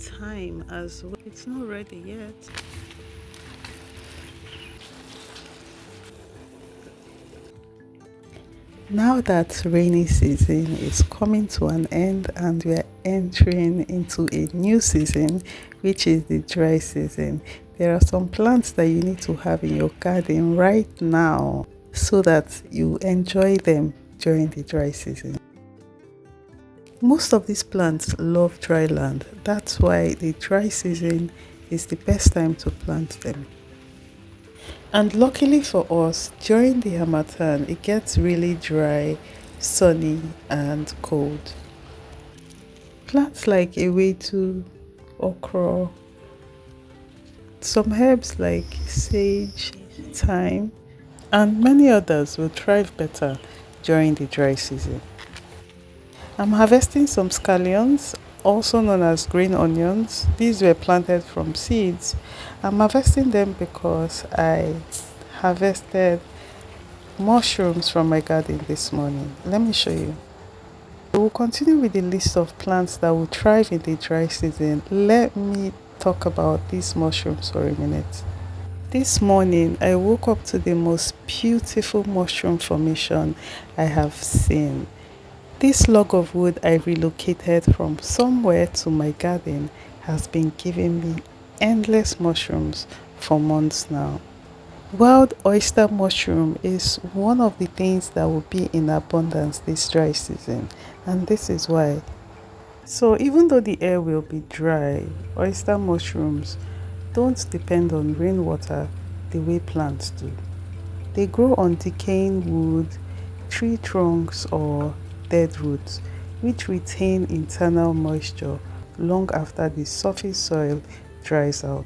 thyme as well. It's not ready yet. Now that rainy season is coming to an end and we are entering into a new season, which is the dry season, there are some plants that you need to have in your garden right now so that you enjoy them during the dry season. Most of these plants love dry land. That's why the dry season is the best time to plant them. And luckily for us, during the Harmattan, it gets really dry, sunny, and cold. Plants like ewedu, okra, some herbs like sage, thyme, and many others will thrive better during the dry season. I'm harvesting some scallions, also known as green onions. These were planted from seeds. I'm harvesting them because I harvested mushrooms from my garden this morning. Let me show you. We will continue with the list of plants that will thrive in the dry season. Let me talk about these mushrooms for a minute. This morning, I woke up to the most beautiful mushroom formation I have seen. This log of wood I relocated from somewhere to my garden has been giving me endless mushrooms for months now. Wild oyster mushroom is one of the things that will be in abundance this dry season, and this is why. So even though the air will be dry, oyster mushrooms don't depend on rainwater the way plants do. They grow on decaying wood, tree trunks, or dead roots, which retain internal moisture long after the surface soil dries out.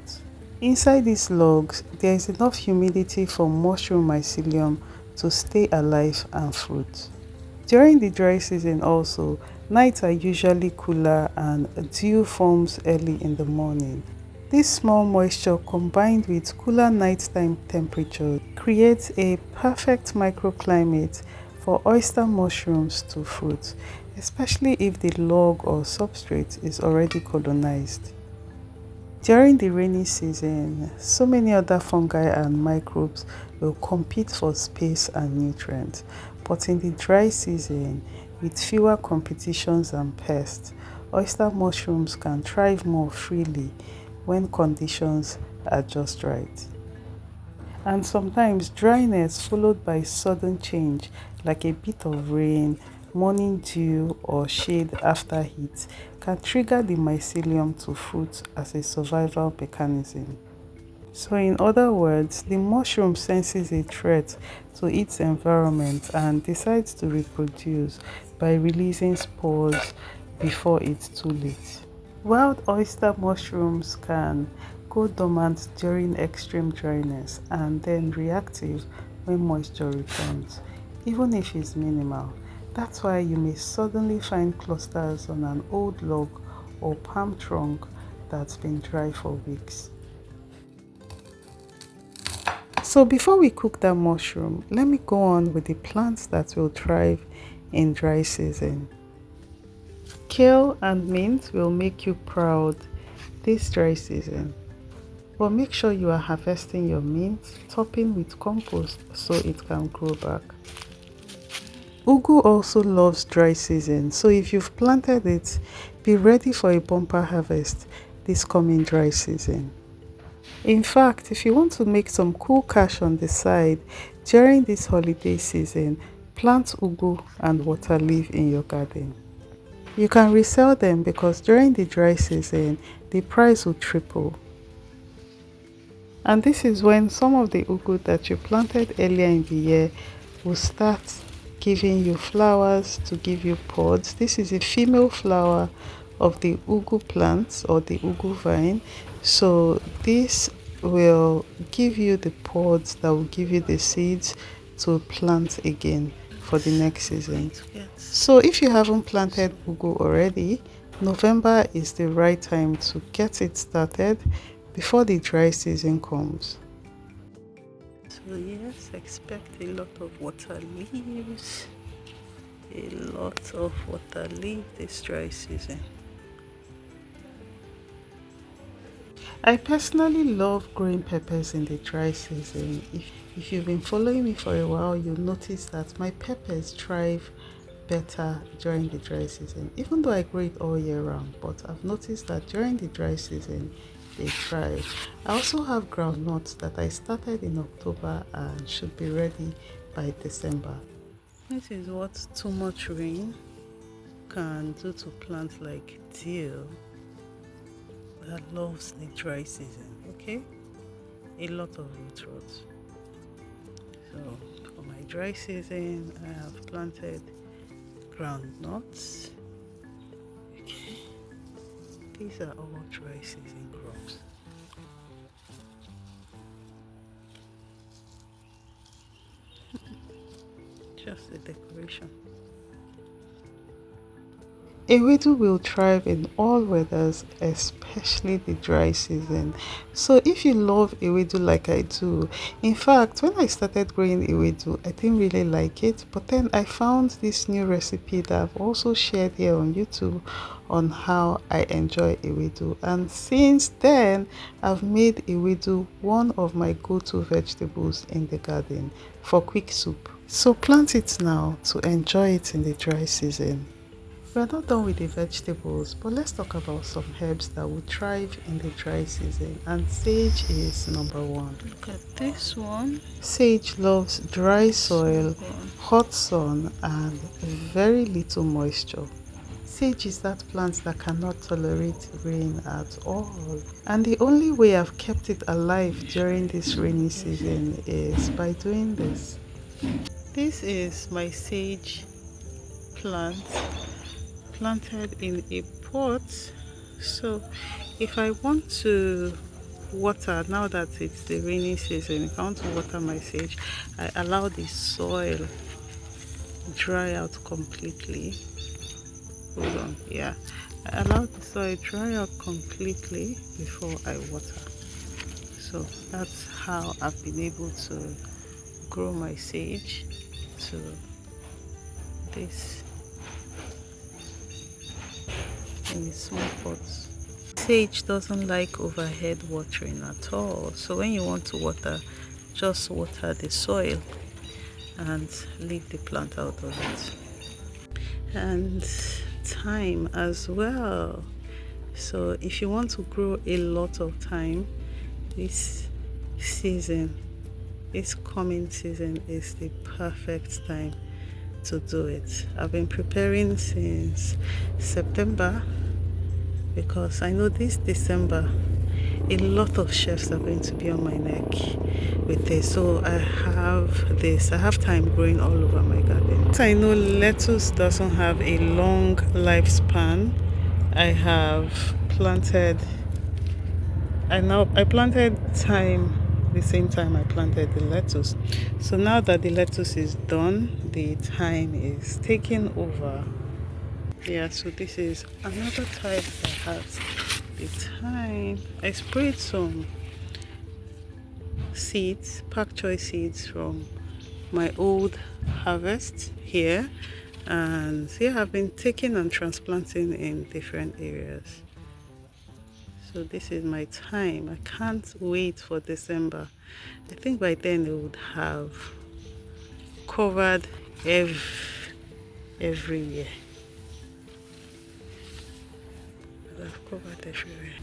Inside these logs, there is enough humidity for mushroom mycelium to stay alive and fruit. During the dry season also, nights are usually cooler and dew forms early in the morning. This small moisture combined with cooler nighttime temperature creates a perfect microclimate for oyster mushrooms to fruit, especially if the log or substrate is already colonized. During the rainy season, so many other fungi and microbes will compete for space and nutrients, but in the dry season, with fewer competitions and pests, oyster mushrooms can thrive more freely when conditions are just right. And sometimes dryness followed by sudden change, like a bit of rain, morning dew, or shade after heat, can trigger the mycelium to fruit as a survival mechanism. So, in other words, the mushroom senses a threat to its environment and decides to reproduce by releasing spores before it's too late. Wild oyster mushrooms can go dormant during extreme dryness and then reactive when moisture returns, even if it's minimal. That's why you may suddenly find clusters on an old log or palm trunk that's been dry for weeks. So before we cook that mushroom, let me go on with the plants that will thrive in dry season. Kale and mint will make you proud this dry season. But make sure you are harvesting your mint, topping with compost so it can grow back. Ugu also loves dry season, so if you've planted it, be ready for a bumper harvest this coming dry season. In fact, if you want to make some cool cash on the side during this holiday season, plant ugu and waterleaf in your garden. You can resell them because during the dry season, the price will triple. And this is when some of the ugu that you planted earlier in the year will start giving you flowers to give you pods. This is a female flower of the ugu plant or the ugu vine. So this will give you the pods that will give you the seeds to plant again for the next season. So if you haven't planted ugu already, November is the right time to get it started before the dry season comes. So yes, expect a lot of water leaves, a lot of water leaf this dry season. I personally love growing peppers in the dry season. If you've been following me for a while, you'll notice that my peppers thrive better during the dry season, even though I grow it all year round. But I've noticed that during the dry season, they thrive. I also have groundnuts that I started in October and should be ready by December. This is what too much rain can do to plants like dill that loves the dry season. Okay, a lot of root rot. So for my dry season, I have planted groundnuts. Okay, these are all dry season crops. Just a decoration. Ewedu will thrive in all weathers, especially the dry season. So if you love ewedu like I do, in fact, when I started growing ewedu, I didn't really like it, but then I found this new recipe that I've also shared here on YouTube on how I enjoy ewedu. And since then, I've made ewedu one of my go-to vegetables in the garden for quick soup. So plant it now to enjoy it in the dry season. We are not done with the vegetables, but let's talk about some herbs that will thrive in the dry season. And sage is number one. Look at this one. Sage loves dry soil, hot sun, and very little moisture. Sage is that plant that cannot tolerate rain at all. And the only way I've kept it alive during this rainy season is by doing this. This is my sage plant planted in a pot. So if I want to water, now that it's the rainy season, if I want to water my sage, I allow the soil dry out completely. Hold on, yeah, I allow the soil dry out completely before I water. So that's how I've been able to grow my sage to this in a small pot. Sage doesn't like overhead watering at all, so when you want to water, just water the soil and leave the plant out of it. And thyme as well. So if you want to grow a lot of thyme this season, this coming season is the perfect time to do it. I've been preparing since September because I know this December a lot of chefs are going to be on my neck with this. So I have thyme growing all over my garden. I know lettuce doesn't have a long lifespan. I planted thyme the same time I planted the lettuce. So now that the lettuce is done, the thyme is taking over. Yeah, so this is another type that has the thyme. I sprayed some seeds, pak choy seeds from my old harvest here, and yeah, I've been taking and transplanting in different areas. So this is my thyme. I can't wait for December. I think by then it would have covered everywhere. I've covered everywhere.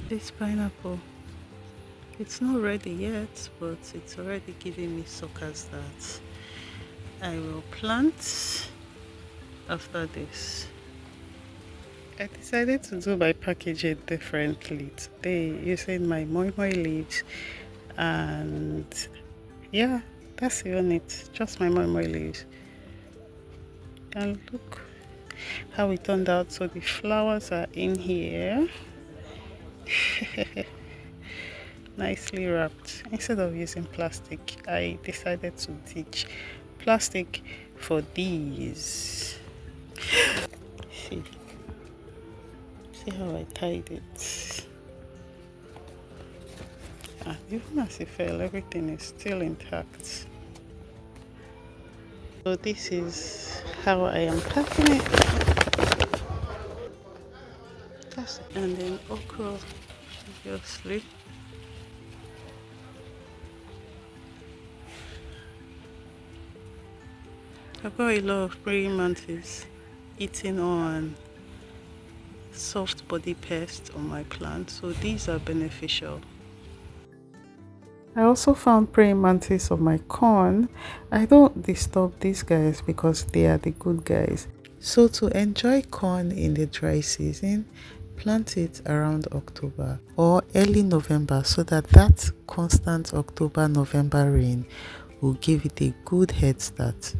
This pineapple, it's not ready yet, but it's already giving me suckers that I will plant after this. I decided to do my packaging differently today using my moi moi leaves, and yeah, that's even it, just my moi moi leaves. And look how it turned out. So the flowers are in here. Nicely wrapped. Instead of using plastic, I decided to ditch plastic for these. See how I tied it. And even as it fell, everything is still intact. So this is how I am packing it. And then okra, obviously. I've got a lot of praying mantis eating on soft body pests on my plant, so these are beneficial. I also found praying mantis on my corn. I don't disturb these guys because they are the good guys. So to enjoy corn in the dry season, plant it around October or early November so that constant October-November rain will give it a good head start.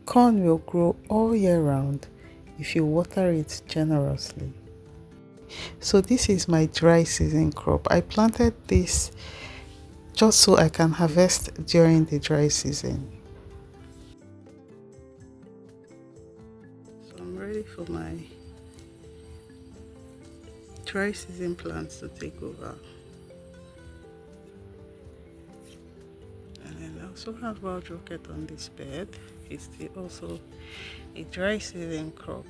Corn will grow all year round if you water it generously. So this is my dry season crop. I planted this just so I can harvest during the dry season. So I'm ready for my dry season plants to take over. And then I also have wild rocket on this bed. It's also a dry season crop.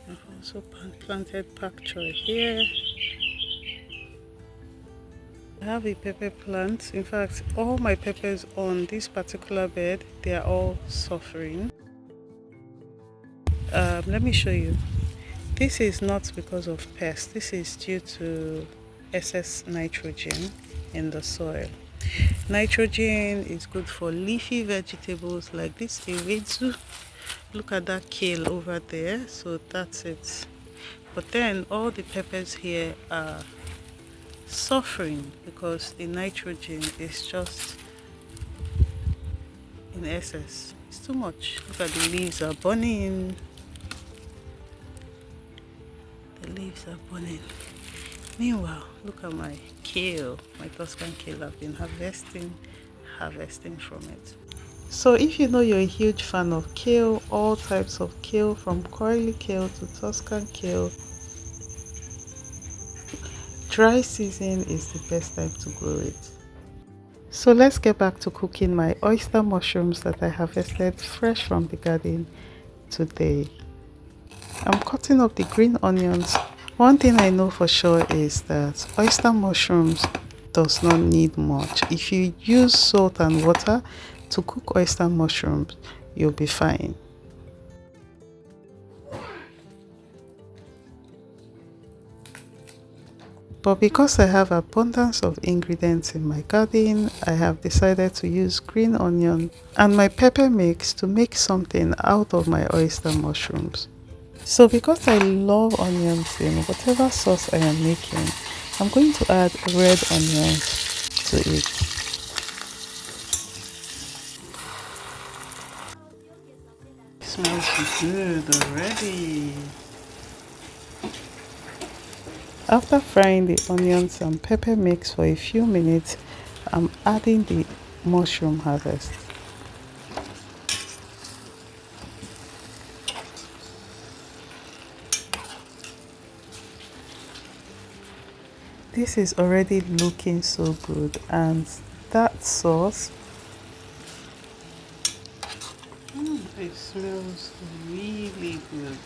I've also planted pak choy here. I have a pepper plant. In fact, all my peppers on this particular bed, they are all suffering. Let me show you. This is not because of pests. This is due to excess nitrogen in the soil. Nitrogen is good for leafy vegetables like this ewedu. Look at that kale over there. So that's it. But then all the peppers here are suffering because the nitrogen is just in excess. It's too much. Look at the leaves are burning. The leaves are burning. Meanwhile, look at my kale, my Tuscan kale. I've been harvesting from it. So if you know you're a huge fan of kale, all types of kale from coily kale to Tuscan kale, dry season is the best time to grow it. So let's get back to cooking my oyster mushrooms that I harvested fresh from the garden today. I'm cutting up the green onions. One thing I know for sure is that oyster mushrooms does not need much. If you use salt and water to cook oyster mushrooms, you'll be fine. But because I have abundance of ingredients in my garden, I have decided to use green onion and my pepper mix to make something out of my oyster mushrooms. So because I love onions in whatever sauce I am making, I'm going to add red onions to it. It smells good already. After frying the onions and pepper mix for a few minutes, I'm adding the mushroom harvest. This is already looking so good, and that sauce, it smells really good.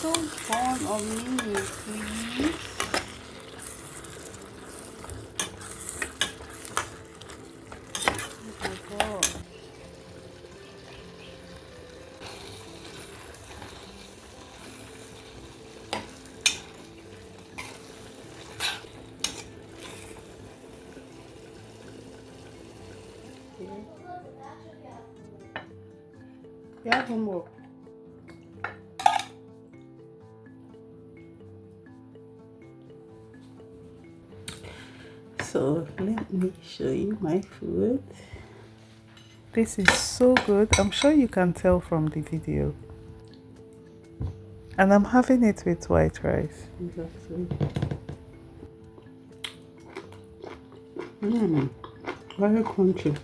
Don't fall on me, please. Oh my God. You have homework. So let me show you my food. This is so good. I'm sure you can tell from the video. And I'm having it with white rice. Very crunchy.